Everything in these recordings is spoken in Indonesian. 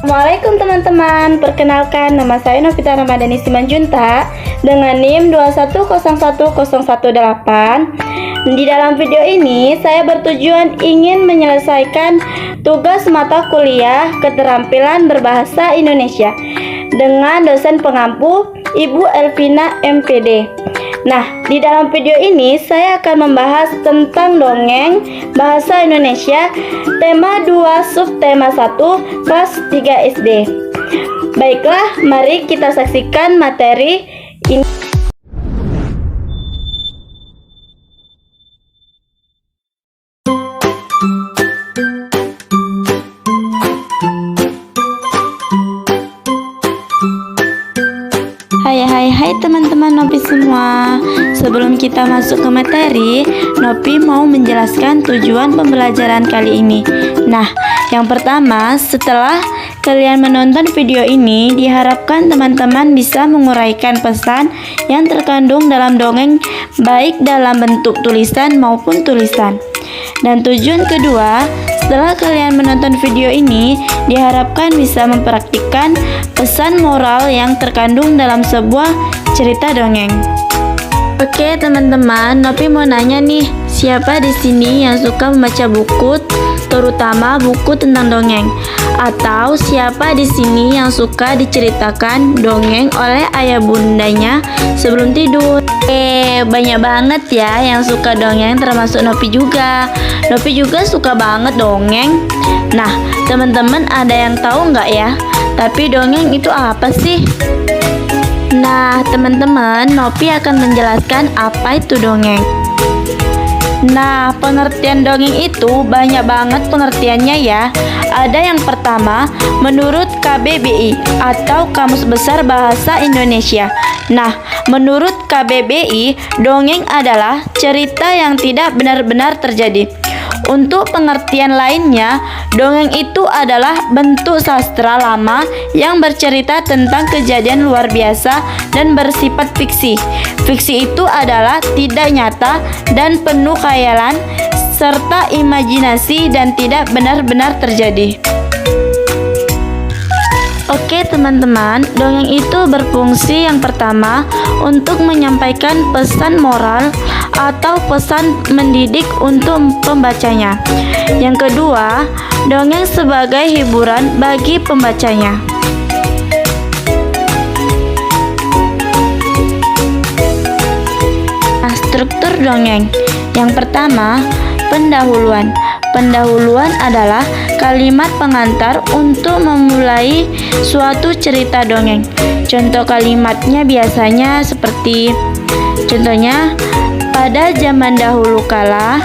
Assalamualaikum teman-teman, perkenalkan nama saya Novita Ramadhani Simanjunta dengan NIM 2101018. Di dalam video ini saya bertujuan ingin menyelesaikan tugas mata kuliah keterampilan berbahasa Indonesia dengan dosen pengampu Ibu Elvina MPD. Nah, di dalam video ini saya akan membahas tentang dongeng bahasa Indonesia tema 2 subtema 1 kelas 3 SD. Baiklah, mari kita saksikan materi ini. Hai teman-teman Nopi semua. Sebelum kita masuk ke materi, Nopi mau menjelaskan tujuan pembelajaran kali ini. Nah, yang pertama, setelah kalian menonton video ini, diharapkan teman-teman bisa menguraikan pesan yang terkandung dalam dongeng, baik dalam bentuk tulisan maupun tulisan. Dan tujuan kedua, setelah kalian menonton video ini, diharapkan bisa mempraktikkan pesan moral yang terkandung dalam sebuah cerita dongeng. Oke teman-teman, Nopi mau nanya nih, siapa di sini yang suka membaca buku, terutama buku tentang dongeng? Atau siapa di sini yang suka diceritakan dongeng oleh ayah bundanya sebelum tidur? Banyak banget ya yang suka dongeng, termasuk Nopi juga. Nopi juga suka banget dongeng. Nah, teman-teman ada yang tahu nggak ya? Tapi dongeng itu apa sih? Nah, teman-teman, Nopi akan menjelaskan apa itu dongeng. Nah, pengertian dongeng itu banyak banget pengertiannya ya. Ada yang pertama, menurut KBBI atau Kamus Besar Bahasa Indonesia. Nah, menurut KBBI, dongeng adalah cerita yang tidak benar-benar terjadi. Untuk pengertian lainnya, dongeng itu adalah bentuk sastra lama yang bercerita tentang kejadian luar biasa dan bersifat fiksi. Fiksi itu adalah tidak nyata dan penuh khayalan serta imajinasi dan tidak benar-benar terjadi. Oke teman-teman, dongeng itu berfungsi yang pertama untuk menyampaikan pesan moral atau pesan mendidik untuk pembacanya. Yang kedua, dongeng sebagai hiburan bagi pembacanya. Nah, struktur dongeng. Yang pertama, pendahuluan. Pendahuluan adalah kalimat pengantar untuk memulai suatu cerita dongeng. Contoh kalimatnya biasanya seperti, contohnya, pada zaman dahulu kala,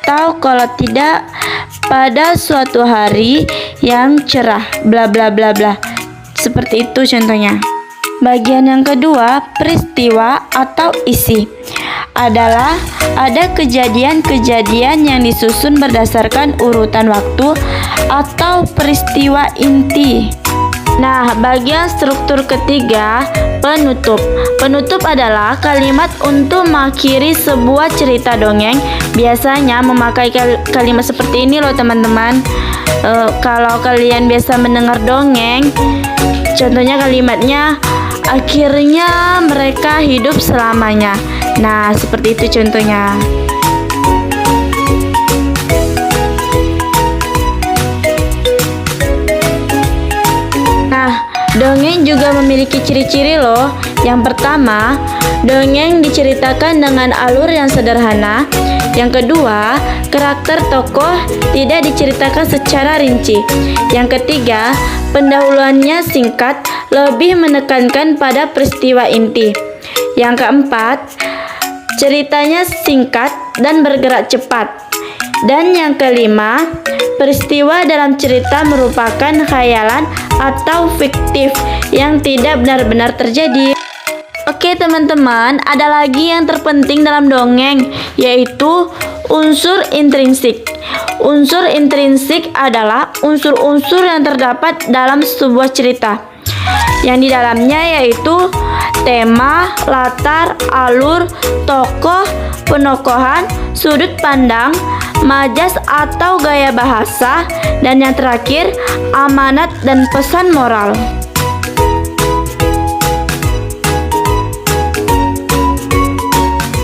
atau kalau tidak, pada suatu hari yang cerah, bla bla bla bla. Seperti itu contohnya. Bagian yang kedua, peristiwa atau isi, adalah ada kejadian-kejadian yang disusun berdasarkan urutan waktu atau peristiwa inti. Nah, bagian struktur ketiga, penutup. Penutup adalah kalimat untuk mengakhiri sebuah cerita dongeng. Biasanya memakai kalimat seperti ini loh teman-teman. Kalau kalian biasa mendengar dongeng, contohnya kalimatnya, akhirnya mereka hidup selamanya. Nah, seperti itu contohnya. Nah, dongeng juga memiliki ciri-ciri loh. Yang pertama, dongeng diceritakan dengan alur yang sederhana. Yang kedua, karakter tokoh tidak diceritakan secara rinci. Yang ketiga, pendahuluannya singkat, lebih menekankan pada peristiwa inti. Yang keempat, ceritanya singkat dan bergerak cepat. Dan yang kelima, peristiwa dalam cerita merupakan khayalan atau fiktif yang tidak benar-benar terjadi. Oke teman-teman, ada lagi yang terpenting dalam dongeng, yaitu unsur intrinsik. Unsur intrinsik adalah unsur-unsur yang terdapat dalam sebuah cerita. yang di dalamnya yaitu tema, latar, alur, tokoh, penokohan, sudut pandang, majas atau gaya bahasa, dan yang terakhir amanat dan pesan moral.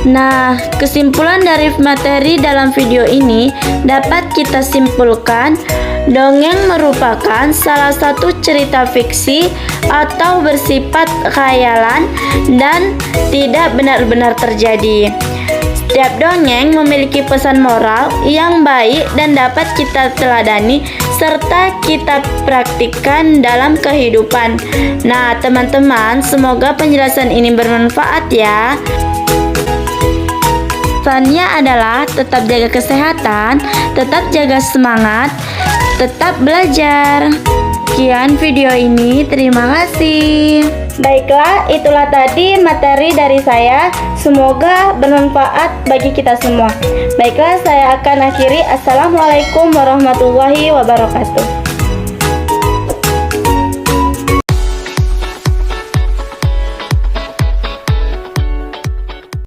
Nah, kesimpulan dari materi dalam video ini dapat kita simpulkan, dongeng merupakan salah satu cerita fiksi atau bersifat khayalan dan tidak benar-benar terjadi. Setiap dongeng memiliki pesan moral yang baik dan dapat kita teladani serta kita praktikkan dalam kehidupan. Nah, teman-teman, semoga penjelasan ini bermanfaat ya. Pesannya adalah tetap jaga kesehatan, tetap jaga semangat, tetap belajar. Sekian video ini, terima kasih. Baiklah, itulah tadi materi dari saya. Semoga bermanfaat bagi kita semua. Baiklah, saya akan akhiri. Assalamualaikum warahmatullahi wabarakatuh.